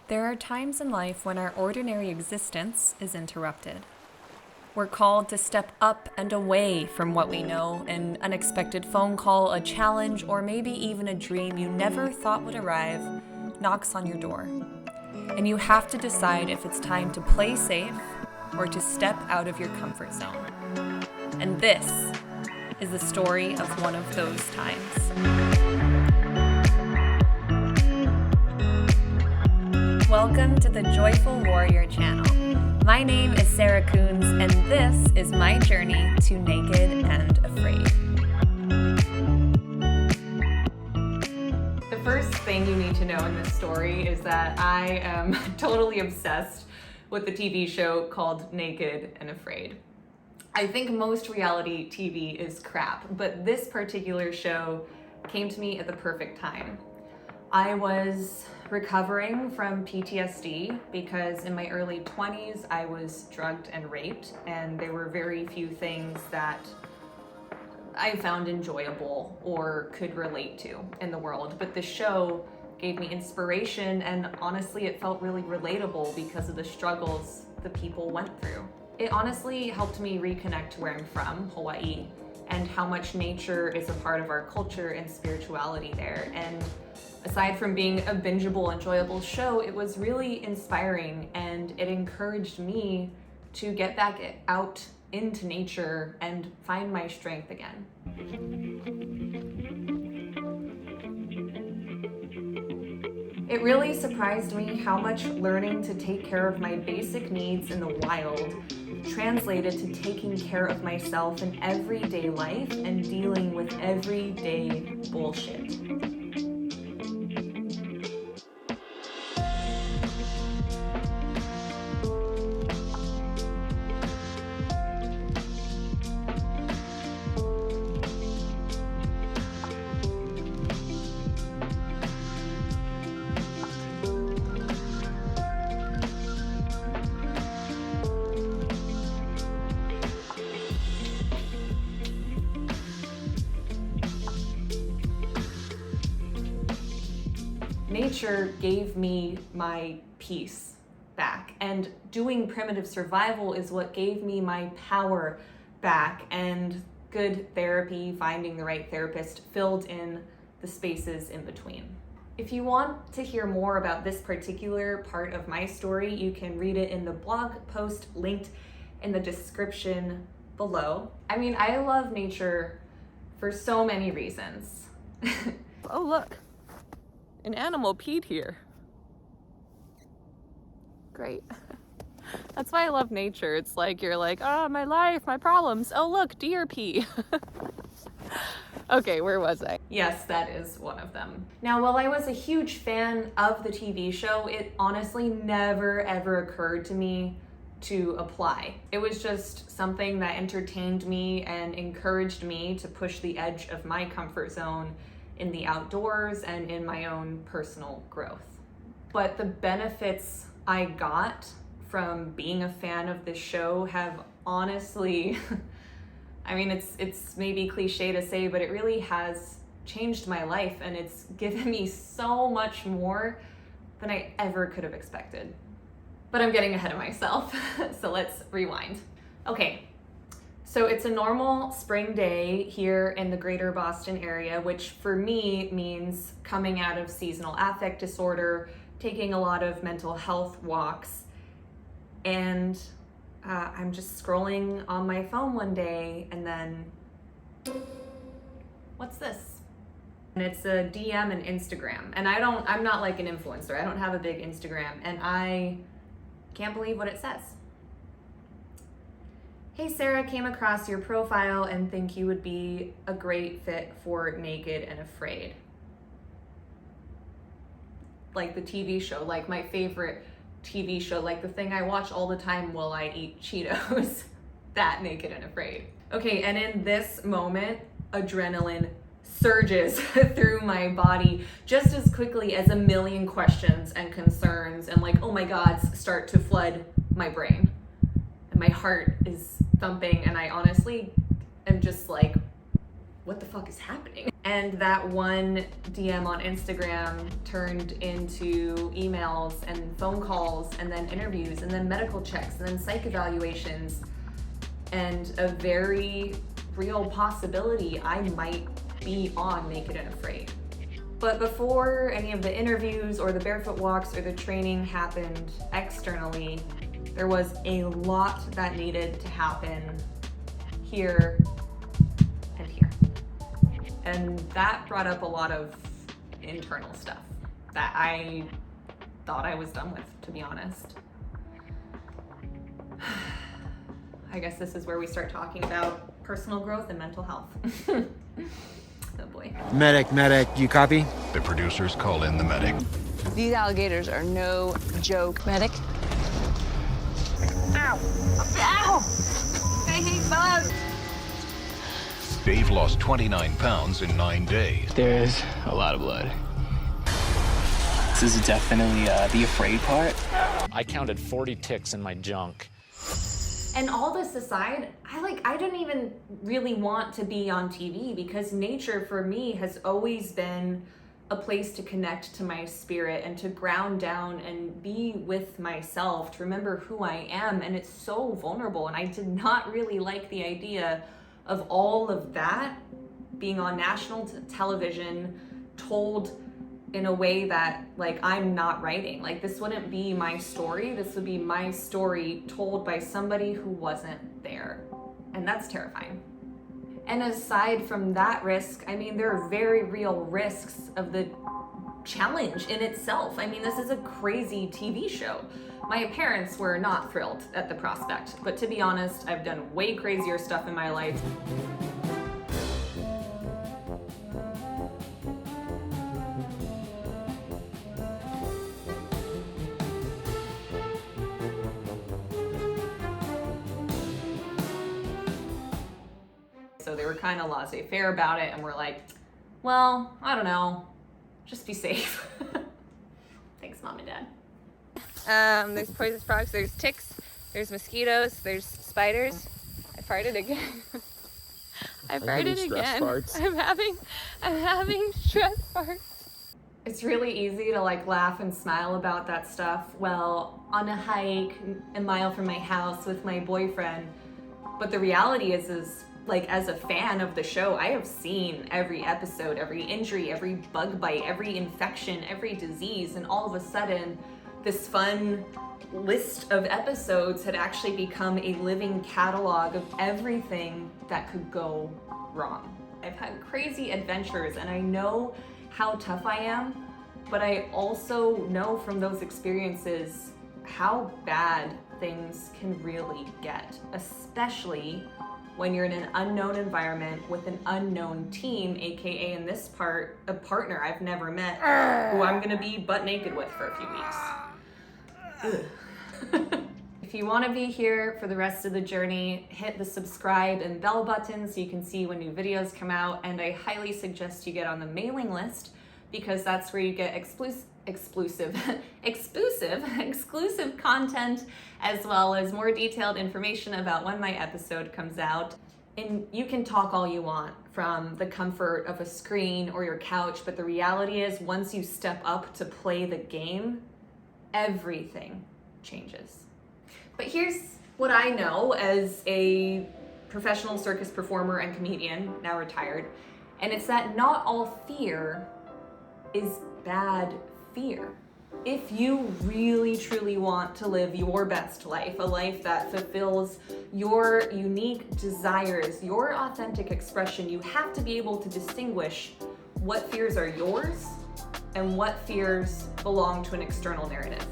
There are times in life when our ordinary existence is interrupted. We're called to step up and away from what we know. An unexpected phone call, a challenge, or maybe even a dream you never thought would arrive knocks on your door. And you have to decide if it's time to play safe or to step out of your comfort zone. And this is the story of one of those times. Welcome to the Joyful Warrior channel. My name is Sarah Coons, and this is my journey to Naked and Afraid. The first thing you need to know in this story is that I am totally obsessed with the TV show called Naked and Afraid. I think most reality TV is crap, but this particular show came to me at the perfect time. I was recovering from PTSD because in my early 20s I was drugged and raped, and there were very few things that I found enjoyable or could relate to in the world. But the show gave me inspiration, and honestly it felt really relatable because of the struggles the people went through. It honestly helped me reconnect to where I'm from, Hawaii, and how much nature is a part of our culture and spirituality there. And aside from being a bingeable, enjoyable show, it was really inspiring, and it encouraged me to get back out into nature and find my strength again. It really surprised me how much learning to take care of my basic needs in the wild translated to taking care of myself in everyday life and dealing with everyday bullshit. Nature gave me my peace back, and doing primitive survival is what gave me my power back, and good therapy, finding the right therapist, filled in the spaces in between. If you want to hear more about this particular part of my story, you can read it in the blog post linked in the description below. I mean, I love nature for so many reasons. Oh, look. An animal peed here. Great. That's why I love nature. It's like you're like, oh, my life, my problems. Oh, look, deer pee. Okay, where was I? Yes, that is one of them. Now, while I was a huge fan of the TV show, it honestly never ever occurred to me to apply. It was just something that entertained me and encouraged me to push the edge of my comfort zone in the outdoors and in my own personal growth. But the benefits I got from being a fan of this show have honestly, I mean, it's maybe cliche to say, but it really has changed my life, and it's given me so much more than I ever could have expected. But I'm getting ahead of myself, so let's rewind. Okay. So it's a normal spring day here in the greater Boston area, which for me means coming out of seasonal affect disorder, taking a lot of mental health walks, and I'm just scrolling on my phone one day, and then, what's this? And it's a DM and Instagram, and I'm not like an influencer. I don't have a big Instagram, and I can't believe what it says. Hey Sarah, came across your profile and think you would be a great fit for Naked and Afraid. Like the TV show, like my favorite TV show, like the thing I watch all the time while I eat Cheetos, that Naked and Afraid. Okay, and in this moment, adrenaline surges through my body just as quickly as a million questions and concerns and like, oh my God, start to flood my brain. And my heart is thumping, and I honestly am just like, what the fuck is happening? And that one DM on Instagram turned into emails and phone calls and then interviews and then medical checks and then psych evaluations and a very real possibility I might be on Naked and Afraid. But before any of the interviews or the barefoot walks or the training happened externally, there was a lot that needed to happen here and here. And that brought up a lot of internal stuff that I thought I was done with, to be honest. I guess this is where we start talking about personal growth and mental health. Oh boy. Medic, you copy? The producers call in the medic. These alligators are no joke. Medic? Ow! Ow! I hate bugs! Dave lost 29 pounds in 9 days. There is a lot of blood. This is definitely the afraid part. I counted 40 ticks in my junk. And all this aside, I didn't even really want to be on TV because nature for me has always been a place to connect to my spirit and to ground down and be with myself, to remember who I am. And it's so vulnerable. And I did not really like the idea of all of that being on national television, told in a way that I'm not writing. This wouldn't be my story. This would be my story told by somebody who wasn't there. And that's terrifying. And aside from that risk, there are very real risks of the challenge in itself. This is a crazy TV show. My parents were not thrilled at the prospect, but to be honest, I've done way crazier stuff in my life. So they were kind of laissez-faire about it, and we're like, well, I don't know, just be safe. Thanks, Mom and Dad. There's poisonous frogs, there's ticks, there's mosquitoes, there's spiders. I farted again. I farted again. Farts. I'm having stress farts. It's really easy to laugh and smile about that stuff. Well, on a hike a mile from my house with my boyfriend. But the reality is as a fan of the show, I have seen every episode, every injury, every bug bite, every infection, every disease, and all of a sudden, this fun list of episodes had actually become a living catalog of everything that could go wrong. I've had crazy adventures, and I know how tough I am, but I also know from those experiences how bad things can really get, especially when you're in an unknown environment with an unknown team, aka in this part, a partner I've never met, who I'm gonna be butt naked with for a few weeks. If you wanna be here for the rest of the journey, hit the subscribe and bell button so you can see when new videos come out, and I highly suggest you get on the mailing list because that's where you get exclusive content, as well as more detailed information about when my episode comes out. And you can talk all you want from the comfort of a screen or your couch, but the reality is once you step up to play the game, everything changes. But here's what I know as a professional circus performer and comedian, now retired, and it's that not all fear is bad fear. If you really truly want to live your best life, a life that fulfills your unique desires, your authentic expression, you have to be able to distinguish what fears are yours and what fears belong to an external narrative.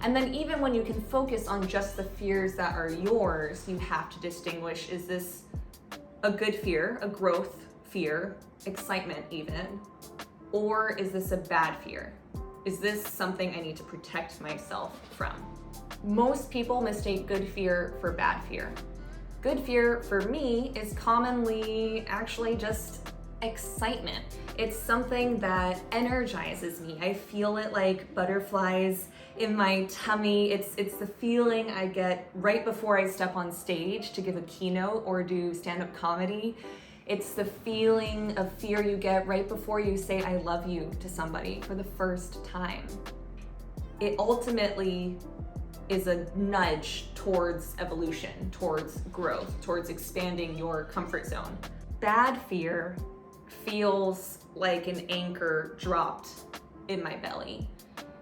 And then even when you can focus on just the fears that are yours, you have to distinguish, is this a good fear, a growth fear, excitement even, or is this a bad fear? Is this something I need to protect myself from? Most people mistake good fear for bad fear. Good fear for me is commonly actually just excitement. It's something that energizes me. I feel it like butterflies in my tummy. It's the feeling I get right before I step on stage to give a keynote or do stand-up comedy. It's the feeling of fear you get right before you say I love you to somebody for the first time. It ultimately is a nudge towards evolution, towards growth, towards expanding your comfort zone. Bad fear feels like an anchor dropped in my belly.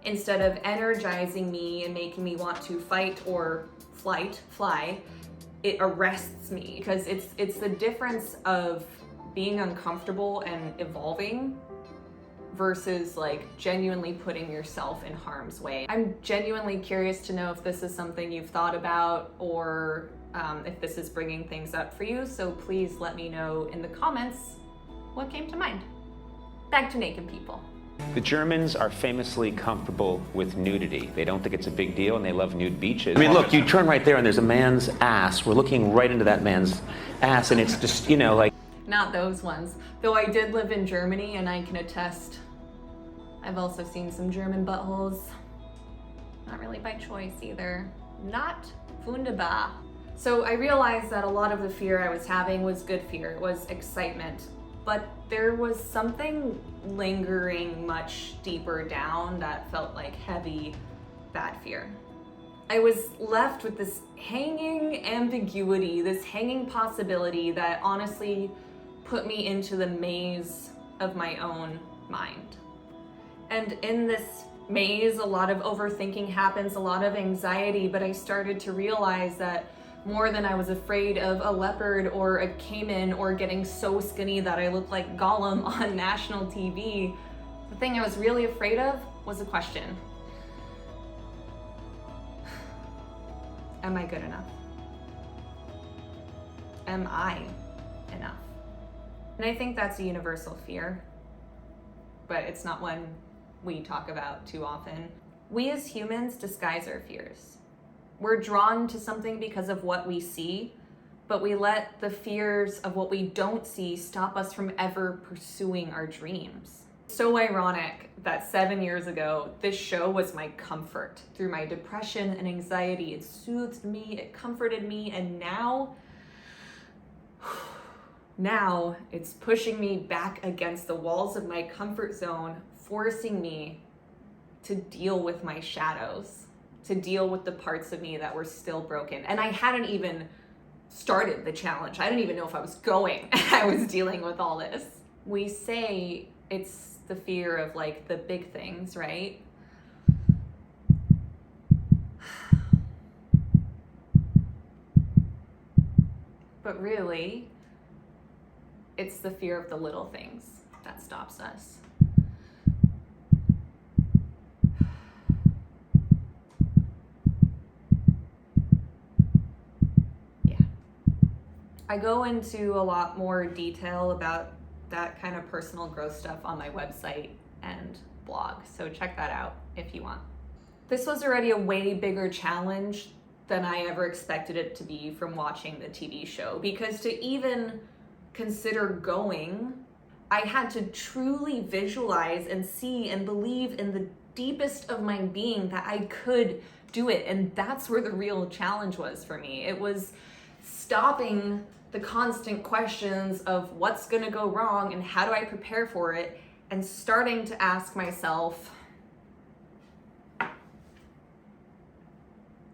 Instead of energizing me and making me want to fight or fly, it arrests me, because it's the difference of being uncomfortable and evolving versus like genuinely putting yourself in harm's way. I'm genuinely curious to know if this is something you've thought about, or if this is bringing things up for you. So please let me know in the comments what came to mind. Back to naked people. The Germans are famously comfortable with nudity. They don't think it's a big deal, and they love nude beaches. I mean, look, you turn right there and there's a man's ass. We're looking right into that man's ass, and it's just, you know, like... Not those ones. Though I did live in Germany, and I can attest, I've also seen some German buttholes. Not really by choice either. Not wunderbar. So I realized that a lot of the fear I was having was good fear. It was excitement. But there was something lingering much deeper down that felt like heavy, bad fear. I was left with this hanging ambiguity, this hanging possibility that honestly put me into the maze of my own mind. And in this maze, a lot of overthinking happens, a lot of anxiety, but I started to realize that more than I was afraid of a leopard or a caiman or getting so skinny that I looked like Gollum on national TV, the thing I was really afraid of was a question. Am I good enough? Am I enough? And I think that's a universal fear, but it's not one we talk about too often. We as humans disguise our fears. We're drawn to something because of what we see, but we let the fears of what we don't see stop us from ever pursuing our dreams. So ironic that 7 years ago, this show was my comfort through my depression and anxiety. It soothed me, it comforted me, and now it's pushing me back against the walls of my comfort zone, forcing me to deal with my shadows, to deal with the parts of me that were still broken. And I hadn't even started the challenge. I didn't even know if I was going. I was dealing with all this. We say it's the fear of like the big things, right? But really, it's the fear of the little things that stops us. I go into a lot more detail about that kind of personal growth stuff on my website and blog, so check that out if you want. This was already a way bigger challenge than I ever expected it to be from watching the TV show, because to even consider going, I had to truly visualize and see and believe in the deepest of my being that I could do it, and that's where the real challenge was for me. It was stopping the constant questions of what's gonna go wrong and how do I prepare for it, and starting to ask myself,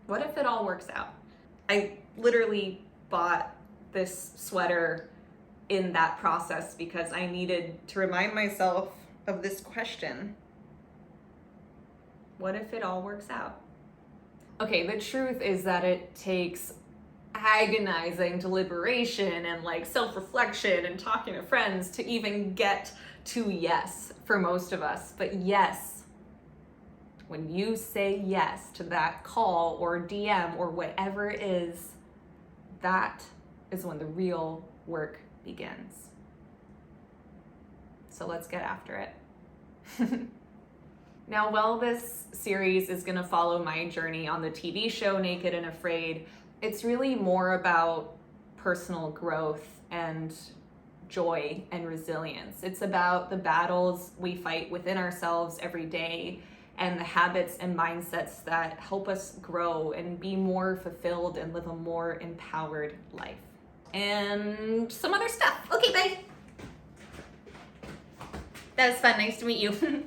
what if it all works out? I literally bought this sweater in that process because I needed to remind myself of this question. What if it all works out? Okay, the truth is that it takes agonizing deliberation and like self-reflection and talking to friends to even get to yes for most of us. But yes, when you say yes to that call or DM or whatever it is, that is when the real work begins. So let's get after it. Now, while this series is gonna follow my journey on the TV show Naked and Afraid, it's really more about personal growth and joy and resilience. It's about the battles we fight within ourselves every day and the habits and mindsets that help us grow and be more fulfilled and live a more empowered life. and some other stuff. Okay, bye. That was fun. Nice to meet you.